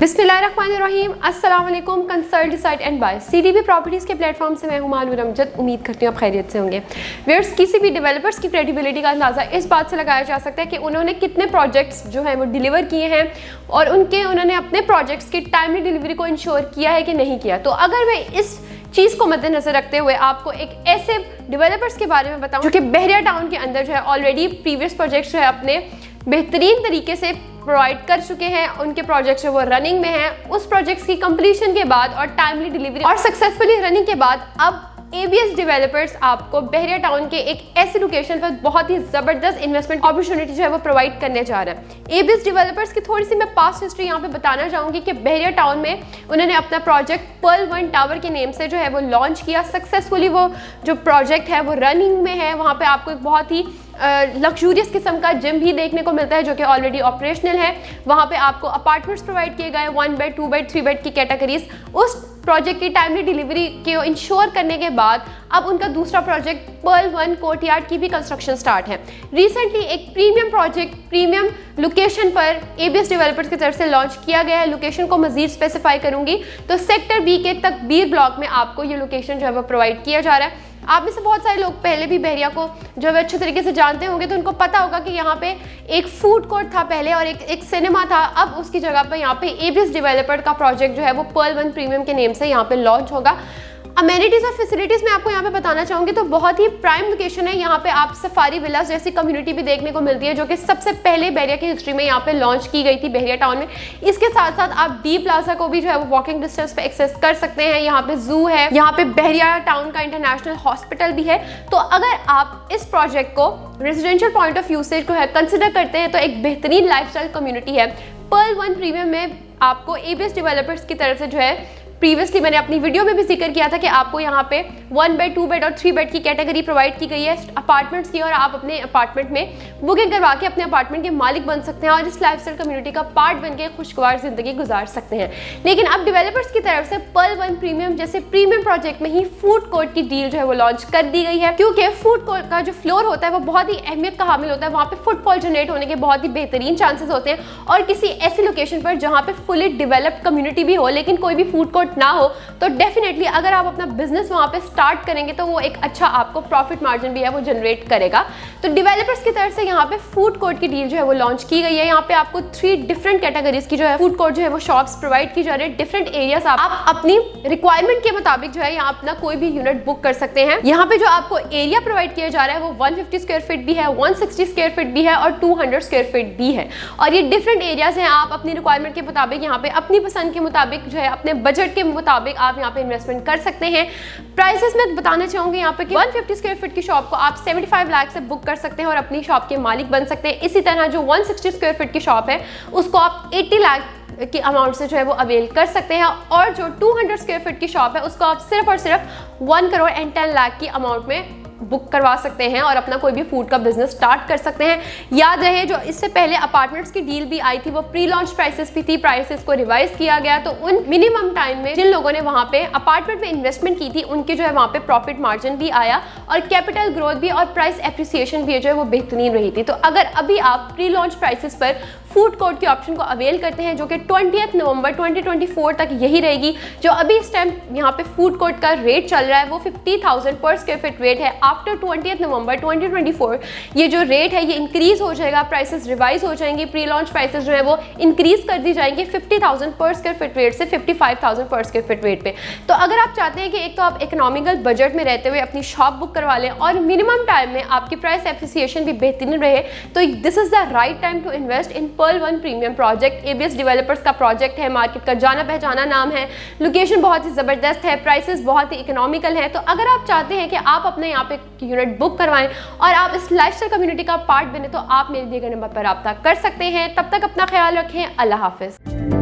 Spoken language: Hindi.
बिस्मिल्लाहिर्रहमानिर्रहीम, अस्सलाम वालेकुम। Consult decide and by CDB properties के प्लेटफॉर्म से मैं हूं मानूर अमजद। उम्मीद करती हूँ आप खैरियत से होंगे। व्यूअर्स, किसी भी डेवलपर्स की क्रेडिबिलिटी का अंदाज़ा इस बात से लगाया जा सकता है कि उन्होंने कितने प्रोजेक्ट्स जो हैं वो डिलीवर किए हैं और उन्होंने अपने प्रोजेक्ट्स की टाइमली डिलीवरी को इंश्योर किया है कि नहीं किया। तो अगर मैं इस चीज़ को मद्देनजर रखते हुए आपको एक ऐसे डेवलपर्स के बारे में बताऊं जो कि बहरिया टाउन के अंदर जो है ऑलरेडी प्रीवियस प्रोजेक्ट्स जो है अपने बेहतरीन तरीके से प्रोवाइड कर चुके हैं, उनके प्रोजेक्ट्स जो वो रनिंग में हैं, उस प्रोजेक्ट्स की कंप्लीशन के बाद और टाइमली डिलीवरी और सक्सेसफुली रनिंग के बाद अब ABS डेवलपर्स आपको बहरिया टाउन के एक ऐसी लोकेशन पर बहुत ही ज़बरदस्त इन्वेस्टमेंट अपॉर्चुनिटी जो है वो प्रोवाइड करने जा रहे हैं। ABS डेवलपर्स की थोड़ी सी मैं पास्ट हिस्ट्री यहाँ पे बताना चाहूँगी कि बहरिया टाउन में उन्होंने अपना प्रोजेक्ट पर्ल 1 टावर के नेम से जो है वो लॉन्च किया सक्सेसफुली। वो जो प्रोजेक्ट है वो रनिंग में है। वहाँ पर आपको एक बहुत ही लग्जूरियस किस्म का जिम भी देखने को मिलता है जो कि ऑलरेडी ऑपरेशनल है। वहाँ पे आपको अपार्टमेंट्स प्रोवाइड किए गए 1 बेड 2 बेड 3 बेड की कैटेगरीज। उस प्रोजेक्ट की टाइमली डिलीवरी को इंश्योर करने के बाद अब उनका दूसरा प्रोजेक्ट पर्ल 1 कोर्टयार्ड की भी कंस्ट्रक्शन स्टार्ट है। रिसेंटली एक प्रीमियम प्रोजेक्ट प्रीमियम लोकेशन पर ABS डेवलपर्स की तरफ से लॉन्च किया गया है। लोकेशन को मजीद स्पेसिफाई करूंगी तो सेक्टर B के तकबीर ब्लॉक में आपको ये लोकेशन जो है वो प्रोवाइड किया जा रहा है। आप में से बहुत सारे लोग पहले भी बहरिया को जो है अच्छे तरीके से जानते होंगे, तो उनको पता होगा कि यहाँ पे एक फूड कोर्ट था पहले और एक सिनेमा था। अब उसकी जगह पर यहाँ पे ABS डेवलपर का प्रोजेक्ट जो है वो पर्ल 1 प्रीमियम के नेम से यहाँ पे लॉन्च होगा। अमेनिटीज़ और फैसिलिटीज़ में आपको यहाँ पे बताना चाहूँगी तो बहुत ही प्राइम लोकेशन है। यहाँ पे आप सफारी विलास जैसी कम्युनिटी भी देखने को मिलती है जो कि सबसे पहले बहरिया की हिस्ट्री में यहाँ पे लॉन्च की गई थी बहरिया टाउन में। इसके साथ साथ आप डी प्लाजा को भी जो है वो वॉकिंग डिस्टेंस पे एक्सेस कर सकते हैं। यहाँ पे जू है, यहाँ पे बहरिया टाउन का इंटरनेशनल हॉस्पिटल भी है। तो अगर आप इस प्रोजेक्ट को रेजिडेंशियल पॉइंट ऑफ व्यू से जो है कंसिडर करते हैं तो एक बेहतरीन लाइफस्टाइल कम्युनिटी है। पर्ल 1 प्रीमियम में आपको ABS डेवलपर्स की तरफ से जो है प्रीवियसली मैंने अपनी वीडियो में भी जिक्र किया था कि आपको यहाँ पे 1 बेड 2 बेड और 3 बेड की कैटेगरी प्रोवाइड की गई है अपार्टमेंट्स की, और आप अपने अपार्टमेंट में बुकिंग करवा के अपने अपार्टमेंट के मालिक बन सकते हैं और इस लाइफस्टाइल कम्युनिटी का पार्ट बन के खुशगवार जिंदगी गुजार सकते हैं। लेकिन अब डेवलपर्स की तरफ से पर्ल 1 प्रीमियम जैसे प्रीमियम प्रोजेक्ट में ही फूड कोर्ट की डील जो है वो लॉन्च कर दी गई है, क्योंकि फूड कोर्ट का जो फ्लोर होता है वो बहुत ही अहमियत का हामिल होता है। वहाँ पे फुटफॉल जनरेट होने के बहुत ही बेहतरीन चांसेस होते हैं और किसी ऐसी लोकेशन पर जहाँ पे फुली डेवलप्ड कम्युनिटी भी हो लेकिन कोई भी फूड कोर्ट ना हो तो डेफिनेटली अगर आप अपना बिजनेस वहाँ पे स्टार्ट करेंगे तो वो एक अच्छा आपको प्रॉफिट मार्जिन भी है वो जनरेट करेगा। तो डेवलपर्स की तरफ से यहाँ पे फूड कोर्ट की डील जो है वो लॉन्च की गई है। यहाँ पे आपको 3 डिफरेंट कैटेगरीज की जो है फूड कोर्ट जो है वो शॉप्स प्रोवाइड की जा रही है। डिफरेंट एरियाज आप अपनी रिक्वायरमेंट के मुताबिक जो है यहाँ अपना कोई भी यूनिट बुक कर सकते हैं। यहाँ पे जो आपको एरिया प्रोवाइड किया जा रहा है वो 150 स्क्वायर फीट भी है, 160 स्क्वायर फीट भी है और 200 स्क्वायर फीट भी है। और ये डिफरेंट एरियाज हैं। आप अपनी रिक्वायरमेंट के मुताबिक यहाँ पे अपनी पसंद के मुताबिक जो है अपने बजट के मुताबिक आप यहाँ पे इन्वेस्टमेंट कर सकते हैं। प्राइसेस में बताना चाहूंगी यहाँ पे कि 150 स्क्वायर फीट की शॉप को आप 75 लाख से बुक कर सकते हैं और अपनी शॉप के मालिक बन सकते हैं। इसी तरह जो 160 स्क्वायर फीट की शॉप है उसको आप 80 लाख की अमाउंट से जो है वो अवेल कर सकते हैं और जो 200 स्क्वायर फीट की शॉप है उसको आप सिर्फ और सिर्फ 1 करोड़ एंड 10 लाख की अमाउंट में बुक करवा सकते हैं और अपना कोई भी फूड का बिजनेस स्टार्ट कर सकते हैं। याद रहे जो इससे पहले अपार्टमेंट्स की डील भी आई थी वो प्री लॉन्च प्राइसेस भी थी, प्राइसेस को रिवाइज किया गया। तो उन मिनिमम टाइम में जिन लोगों ने वहाँ पे अपार्टमेंट में इन्वेस्टमेंट की थी उनके जो है वहाँ पे प्रॉफिट मार्जिन भी आया और कैपिटल ग्रोथ भी और प्राइस एप्रिसिएशन भी जो है वो बेहतरीन रही थी। तो अगर अभी आप प्री लॉन्च प्राइसेस पर फूड कोर्ट के ऑप्शन को अवेल करते हैं जो कि 20 नवंबर 2024 तक यही रहेगी। जो अभी इस टाइम यहाँ पे फूड कोर्ट का रेट चल रहा है वो 50,000 पर स्क्वायर फीट रेट है। आफ्टर 20 नवंबर 2024 ये जो रेट है ये इंक्रीज हो जाएगा, प्राइसेस रिवाइज हो जाएंगी, प्री लॉन्च प्राइसेस जो है वो इंक्रीज कर दी जाएंगी 50,000 पर स्क्वायर फीट रेट से 55,000 पर स्क्वायर फीट रेट पे। तो अगर आप चाहते हैं कि एक तो आप इकोनॉमिकल बजट में रहते हुए अपनी शॉप बुक करवा लें और मिनिमम टाइम में आपकी प्राइस एप्रिसिएशन भी बेहतरीन रहे तो this is the right time to invest in pearl 1 premium project. ABS developers का प्रोजेक्ट है, मार्केट का जाना पहचाना नाम है, लोकेशन बहुत ही ज़बरदस्त है, प्राइसेस बहुत ही इकोनॉमिकल है। तो अगर आप चाहते हैं कि आप अपने यहाँ पे यूनिट बुक करवाएं और आप इस लाइफस्टाइल कम्युनिटी का पार्ट बने तो आप मेरे दिए गए नंबर पर रब्ता कर सकते हैं। तब तक अपना ख्याल रखें। अल्लाह हाफिज़।